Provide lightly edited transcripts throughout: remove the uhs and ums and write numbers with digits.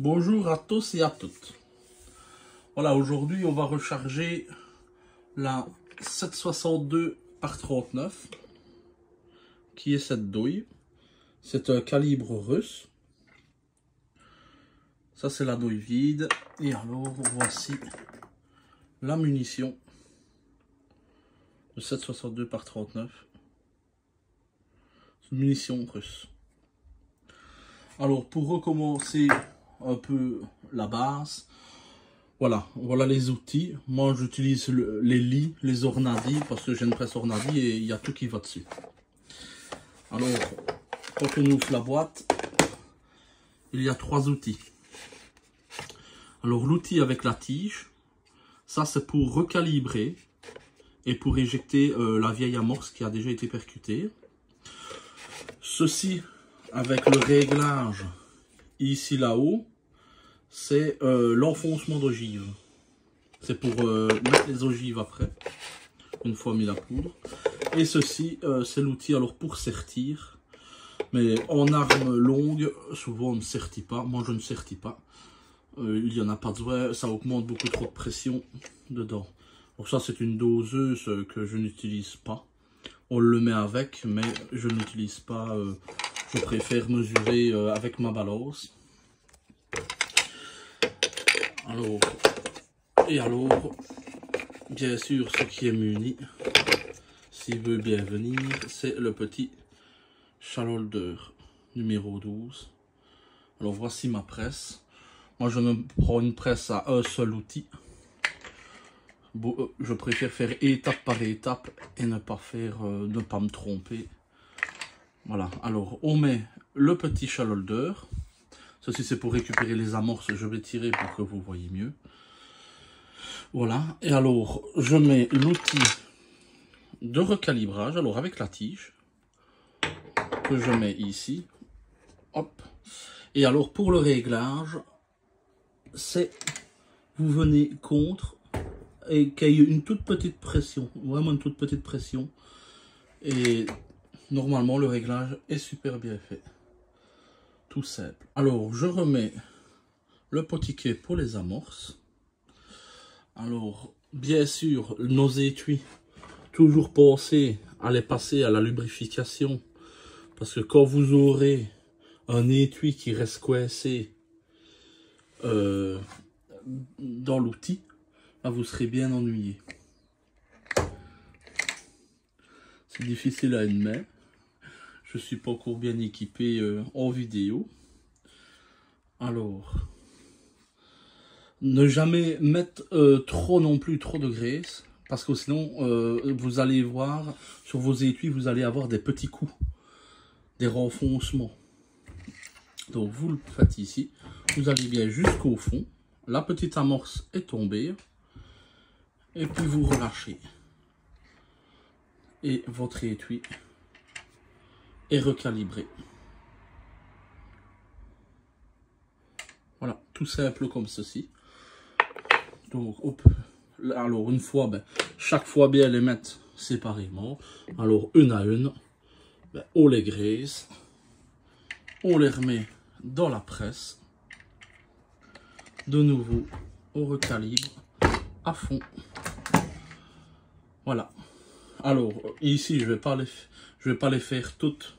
Bonjour à tous et à toutes. Voilà, aujourd'hui on va recharger la 762 par 39 qui est cette douille. C'est un calibre russe. Ça c'est la douille vide. Et alors voici la munition de 762 par 39. C'est une munition russe. Alors pour recommencer un peu la base, voilà les outils. Moi j'utilise les lits, les ornadis, parce que j'ai une presse ornadie et il y a tout qui va dessus. Alors quand on ouvre la boîte, il y a trois outils. Alors l'outil avec la tige, ça c'est pour recalibrer et pour éjecter la vieille amorce qui a déjà été percutée. Ceci avec le réglage ici là-haut, c'est l'enfoncement d'ogive. C'est pour mettre les ogives après, une fois mis la poudre. Et ceci, c'est l'outil alors pour sertir. Mais en arme longue, souvent on ne sertit pas. Moi je ne sertis pas. Il n'y en a pas besoin, ça augmente beaucoup trop de pression dedans. Donc ça c'est une doseuse que je n'utilise pas. On le met avec, mais je ne l'utilise pas. Je préfère mesurer avec ma balance. Alors, bien sûr, ce qui est muni, s'il veut bien venir, c'est le petit Chalholder numéro 12. Alors voici ma presse. Moi je me prends une presse à un seul outil. Je préfère faire étape par étape et ne pas me tromper. Voilà, alors on met le petit Chalholder. Ceci c'est pour récupérer les amorces, je vais tirer pour que vous voyez mieux. Voilà, et alors je mets l'outil de recalibrage, alors avec la tige, que je mets ici. Hop. Et alors pour le réglage, c'est vous venez contre et qu'il y ait une toute petite pression, vraiment une toute petite pression. Et normalement le réglage est super bien fait. Tout simple. Alors je remets le potiquet pour les amorces. Alors bien sûr nos étuis, toujours penser à les passer à la lubrification. Parce que quand vous aurez un étui qui reste coincé dans l'outil, là vous serez bien ennuyé. C'est difficile à une main. Je suis pas encore bien équipé en vidéo. Alors, ne jamais mettre trop non plus trop de graisse. Parce que sinon, vous allez voir, sur vos étuis, vous allez avoir des petits coups. Des renfoncements. Donc vous le faites ici. Vous allez bien jusqu'au fond. La petite amorce est tombée. Et puis vous relâchez. Et votre étui est recalibré. Voilà, tout simple comme ceci. Donc, hop. Alors, une fois, chaque fois bien les mettre séparément. Alors, une à une, on les graisse. On les remet dans la presse. De nouveau, on recalibre à fond. Voilà. Alors, ici, je vais pas les faire toutes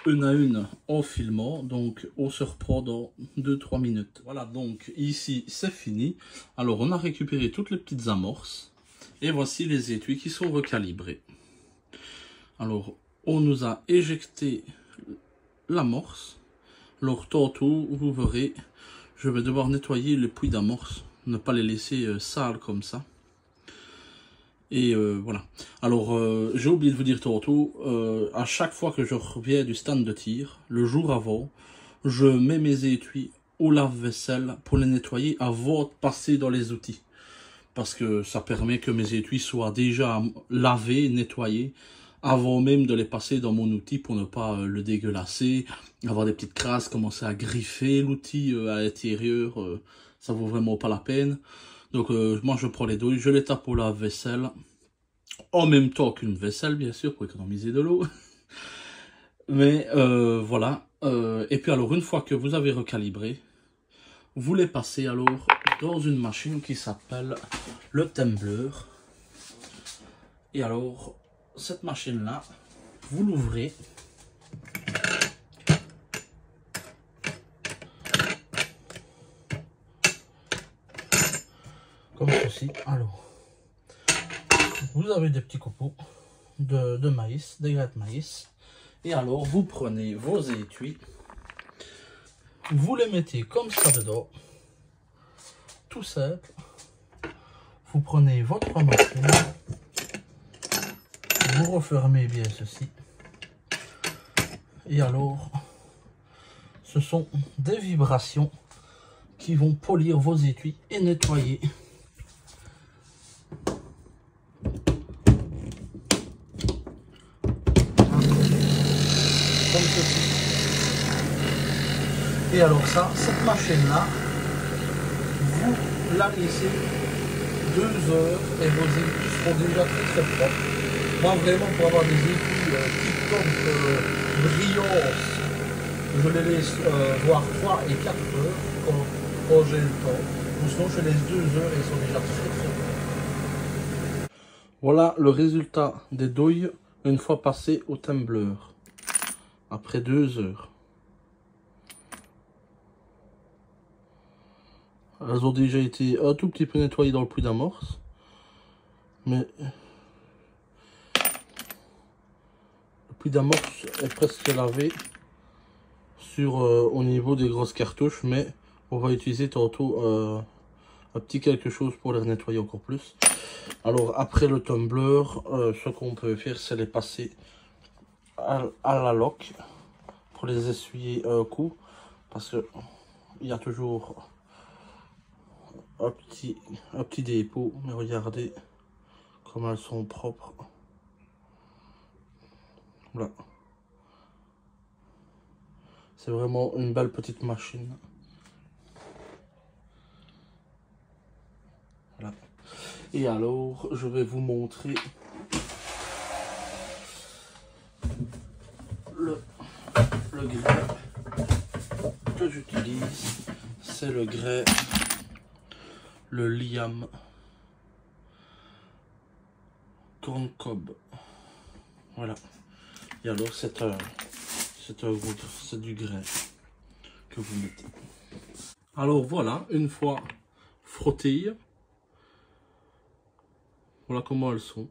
une à une en filmant, donc on se reprend dans 2-3 minutes. Voilà, donc ici c'est fini. Alors on a récupéré toutes les petites amorces et voici les étuis qui sont recalibrés. Alors on nous a éjecté l'amorce. Alors tantôt vous verrez, je vais devoir nettoyer les puits d'amorce, ne pas les laisser sales comme ça. Et voilà. Alors, j'ai oublié de vous dire tantôt, à chaque fois que je reviens du stand de tir, le jour avant, je mets mes étuis au lave-vaisselle pour les nettoyer avant de passer dans les outils. Parce que ça permet que mes étuis soient déjà lavés, nettoyés, avant même de les passer dans mon outil pour ne pas le dégueulasser, avoir des petites crasses, commencer à griffer l'outil à l'intérieur, ça vaut vraiment pas la peine. Donc moi je prends les douilles, je les tape au lave-vaisselle, en même temps qu'une vaisselle bien sûr, pour économiser de l'eau. Mais voilà, et puis alors une fois que vous avez recalibré, vous les passez alors dans une machine qui s'appelle le tumbler. Et alors, cette machine-là, vous l'ouvrez. Comme ceci. Alors, vous avez des petits copeaux de maïs, des grains de maïs. Et alors, vous prenez vos étuis. Vous les mettez comme ça dedans. Tout simple. Vous prenez votre machine. Vous refermez bien ceci. Et alors, ce sont des vibrations qui vont polir vos étuis et nettoyer. Comme ceci. Et alors ça, cette machine-là, vous la laissez 2 heures et vos étuis seront déjà très propres. Moi vraiment pour avoir des étuis tip-top brillants, je les laisse voir 3 et 4 heures quand j'ai le temps. Ou sinon je laisse 2 heures et ils sont déjà très propres. Voilà le résultat des douilles une fois passées au tumbler. Après 2 heures. Elles ont déjà été un tout petit peu nettoyées dans le puits d'amorce. Mais le puits d'amorce est presque lavé sur, au niveau des grosses cartouches. Mais on va utiliser tantôt un petit quelque chose pour les nettoyer encore plus. Alors après le tumbler, ce qu'on peut faire c'est les passer à la loque pour les essuyer un coup. Parce que il y a toujours un petit dépôt, mais regardez comme elles sont propres. Voilà. C'est vraiment une belle petite machine. Voilà. Et alors, je vais vous montrer le grès que j'utilise. C'est le grès, le Liam Corn Cob. Voilà. Et alors c'est du grès que vous mettez. Alors voilà, une fois frottées, voilà comment elles sont.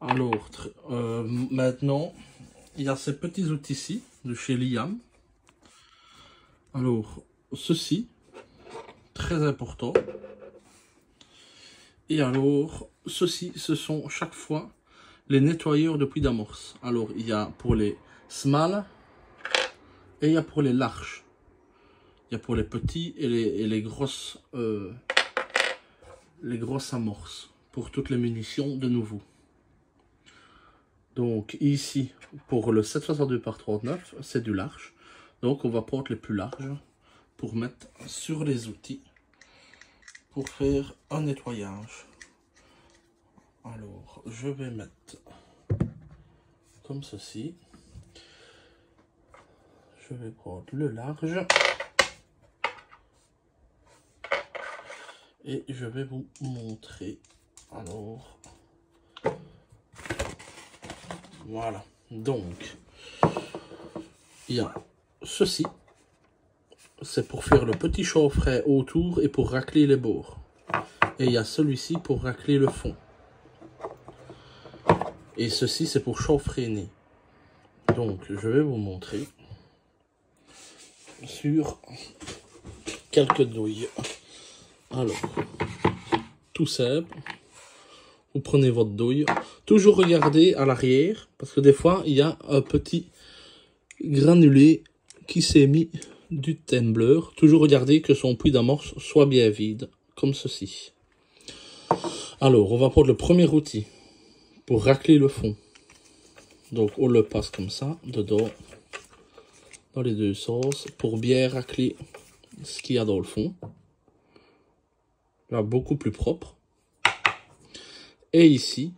Alors maintenant, il y a ces petits outils-ci de chez Liam. Alors ceci, très important. Et alors, ceci, ce sont chaque fois les nettoyeurs de puits d'amorce. Alors, il y a pour les small et il y a pour les larges. Il y a pour les petits et les grosses amorces. Pour toutes les munitions de nouveau. Donc, ici, pour le 7,62 par 39, c'est du large. Donc, on va prendre les plus larges pour mettre sur les outils. Pour faire un nettoyage. Alors, je vais mettre comme ceci. Je vais prendre le large. Et je vais vous montrer. Alors, voilà. Donc, il y a ceci. C'est pour faire le petit chaufferet autour et pour racler les bords. Et il y a celui-ci pour racler le fond. Et ceci, c'est pour chaufferiner. Donc, je vais vous montrer sur quelques douilles. Alors, tout simple. Vous prenez votre douille. Toujours regarder à l'arrière, parce que des fois, il y a un petit granulé qui s'est mis du tumbler. Toujours regarder que son puits d'amorce soit bien vide, comme ceci. Alors, on va prendre le premier outil pour racler le fond. Donc, on le passe comme ça, dedans, dans les deux sens, pour bien racler ce qu'il y a dans le fond. Là, beaucoup plus propre. Et ici,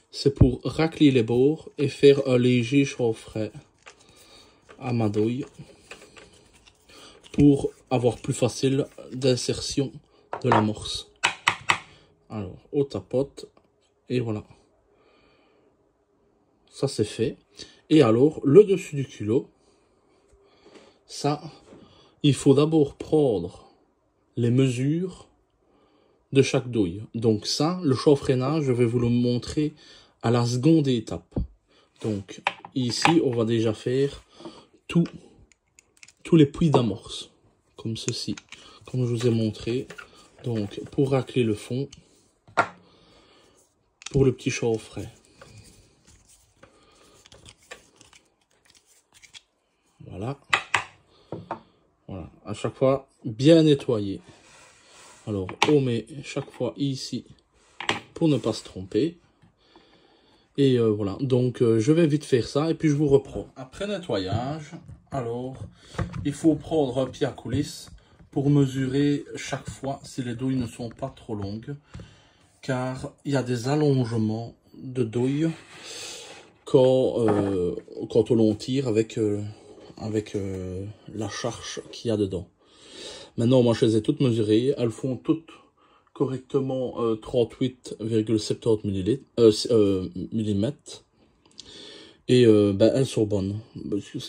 c'est pour racler les bords et faire un léger chaufferet à ma douille. pour avoir plus facile d'insertion de l'amorce. Alors, on tapote et voilà. Ça c'est fait. Et alors, le dessus du culot, ça, il faut d'abord prendre les mesures de chaque douille. Donc ça, le chauffe-freinage, je vais vous le montrer à la seconde étape. Donc ici, on va déjà faire tous les puits d'amorce, comme ceci, comme je vous ai montré. Donc pour racler le fond, pour le petit chauffe-frais. Voilà. Voilà, à chaque fois bien nettoyé. Alors on met chaque fois ici pour ne pas se tromper. Et voilà, donc je vais vite faire ça et puis je vous reprends. Après nettoyage, alors il faut prendre un pied à coulisse pour mesurer chaque fois si les douilles ne sont pas trop longues. Car il y a des allongements de douilles quand on tire avec la charge qu'il y a dedans. Maintenant, moi je les ai toutes mesurées, elles font toutes correctement 38,70 mm. Et ben, elles sont bonnes.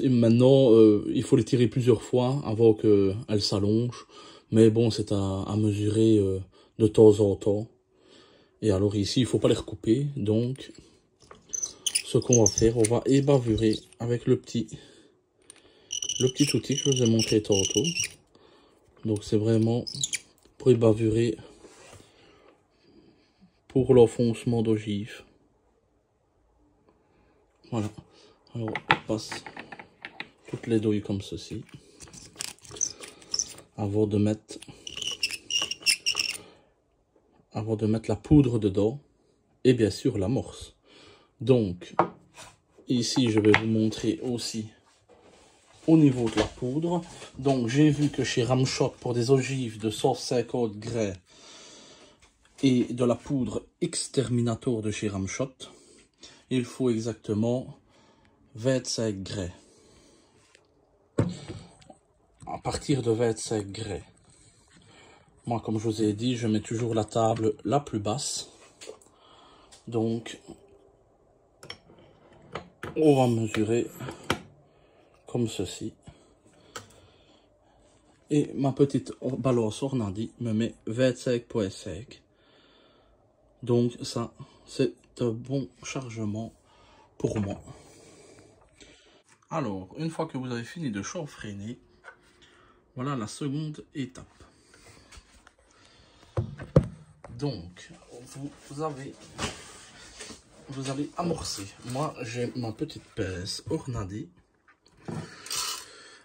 Et maintenant, il faut les tirer plusieurs fois avant qu'elles s'allongent. Mais bon, c'est à mesurer de temps en temps. Et alors ici, il ne faut pas les recouper. Donc, ce qu'on va faire, on va ébavurer avec le petit outil que je vous ai montré tantôt. Donc c'est vraiment pour ébavurer pour l'enfoncement d'ogive. Voilà. Alors on passe toutes les douilles comme ceci. Avant de mettre la poudre dedans. Et bien sûr l'amorce. Donc ici je vais vous montrer aussi au niveau de la poudre. Donc j'ai vu que chez Ramshot, pour des ogives de 150 grès et de la poudre Exterminator de chez Ramshot, il faut exactement 25 grès. À partir de 25 grès. Moi, comme je vous ai dit, je mets toujours la table la plus basse. Donc on va mesurer comme ceci. Et ma petite balance Ornadi me met 25,5. Donc ça, c'est un bon chargement pour moi. Alors, une fois que vous avez fini de chauffe-freiner, voilà la seconde étape. Donc, vous allez amorcer. Moi, j'ai ma petite pince Ornadi.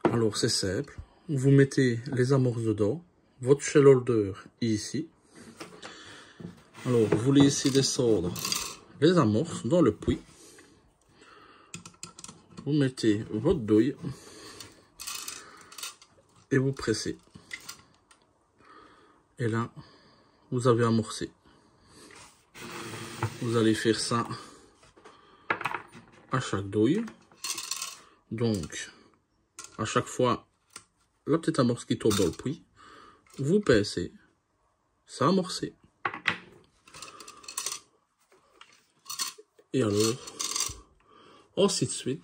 Alors, c'est simple. Vous mettez les amorces dedans, votre shell holder ici. Alors, vous laissez descendre les amorces dans le puits. Vous mettez votre douille et vous pressez. Et là, vous avez amorcé. Vous allez faire ça à chaque douille. Donc, à chaque fois, la petite amorce qui tombe dans le puits, vous pincez, ça amorcé. Et alors, ainsi de suite,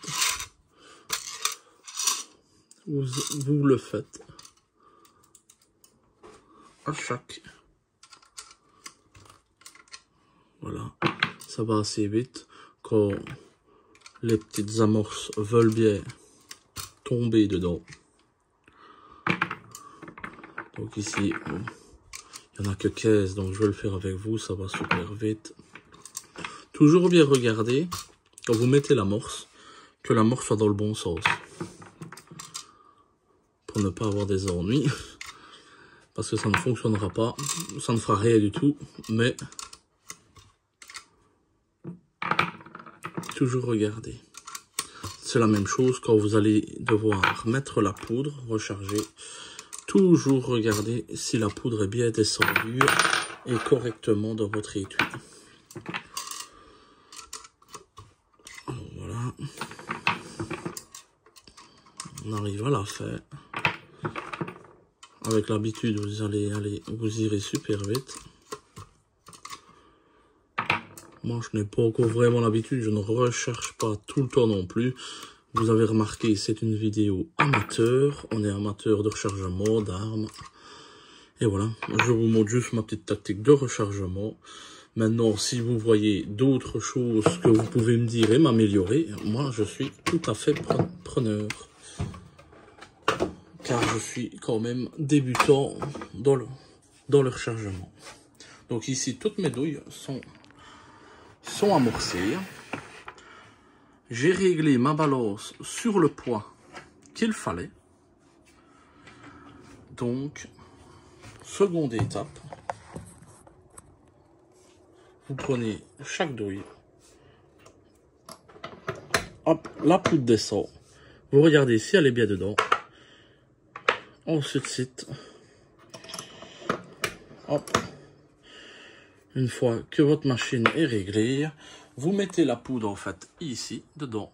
vous le faites à chaque. Voilà, ça va assez vite quand les petites amorces veulent bien tomber dedans. Donc ici, il n'y en a que 15, donc je vais le faire avec vous, ça va super vite. Toujours bien regarder, quand vous mettez l'amorce, que l'amorce soit dans le bon sens. Pour ne pas avoir des ennuis. Parce que ça ne fonctionnera pas, ça ne fera rien du tout, mais toujours regarder. C'est la même chose quand vous allez devoir mettre la poudre, recharger. Toujours regarder si la poudre est bien descendue et correctement dans votre étui. Alors voilà. On arrive à la fin. avec l'habitude, vous irez super vite. Moi, je n'ai pas encore vraiment l'habitude, je ne recharge pas tout le temps non plus. Vous avez remarqué, c'est une vidéo amateur. On est amateur de rechargement, d'armes. Et voilà, je vous montre juste ma petite tactique de rechargement. Maintenant, si vous voyez d'autres choses que vous pouvez me dire et m'améliorer, moi, je suis tout à fait preneur. Car je suis quand même débutant dans le rechargement. Donc ici, toutes mes douilles sont amorcées. J'ai réglé ma balance sur le poids qu'il fallait. Donc, seconde étape. Vous prenez chaque douille. Hop, la poudre descend. Vous regardez si elle est bien dedans. Ensuite, hop. Une fois que votre machine est réglée, vous mettez la poudre en fait ici, dedans.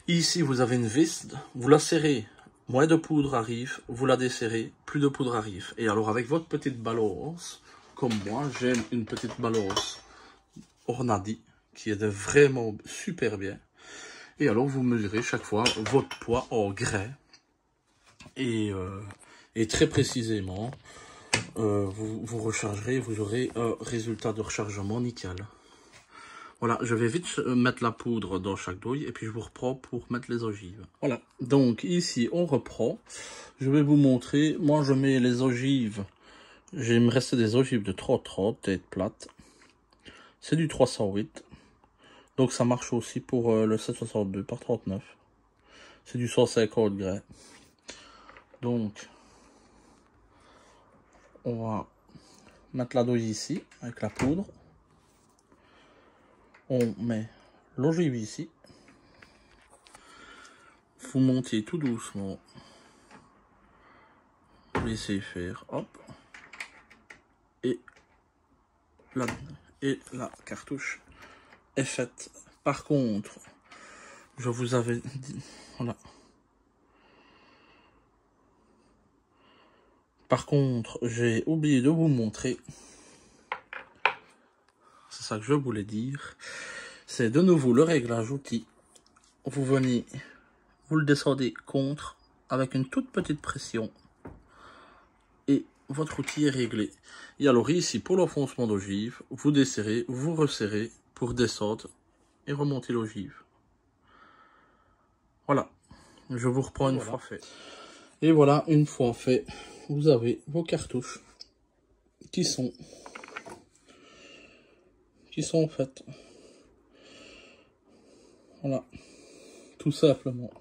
Ici, vous avez une vis, vous la serrez, moins de poudre arrive, vous la desserrez, plus de poudre arrive. Et alors avec votre petite balance, comme moi, j'ai une petite balance Ornadi qui est vraiment super bien. Et alors vous mesurez chaque fois votre poids en grès. Et très précisément, vous rechargerez, vous aurez un résultat de rechargement nickel. Voilà, je vais vite mettre la poudre dans chaque douille et puis je vous reprends pour mettre les ogives. Voilà, donc ici on reprend. Je vais vous montrer, moi je mets les ogives, il me reste des ogives de 30-30, tête plate. C'est du 308, donc ça marche aussi pour le 762 par 39. C'est du 150 grès. Donc, on va mettre la douille ici avec la poudre. On met l'ogive ici. Vous montez tout doucement. Laissez faire. Hop. Et la cartouche est faite. Par contre, je vous avais dit... Voilà. Par contre, j'ai oublié de vous montrer. C'est ça que je voulais dire. C'est de nouveau le réglage outil. Vous venez, vous le descendez contre avec une toute petite pression. Et votre outil est réglé. Et alors ici, pour l'enfoncement d'ogive, vous desserrez, vous resserrez pour descendre et remonter l'ogive. Voilà. Je vous reprends une fois fait. Et voilà, une fois fait, vous avez vos cartouches qui sont faites. Voilà. Tout simplement.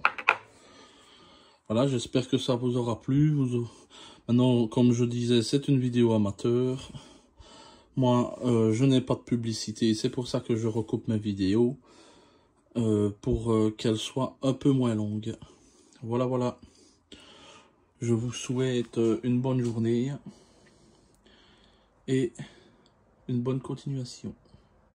Voilà, j'espère que ça vous aura plu. Maintenant, comme je disais, c'est une vidéo amateur. Moi, je n'ai pas de publicité. C'est pour ça que je recoupe mes vidéos. Pour qu'elles soient un peu moins longues. Voilà, voilà. Je vous souhaite une bonne journée. Et une bonne continuation.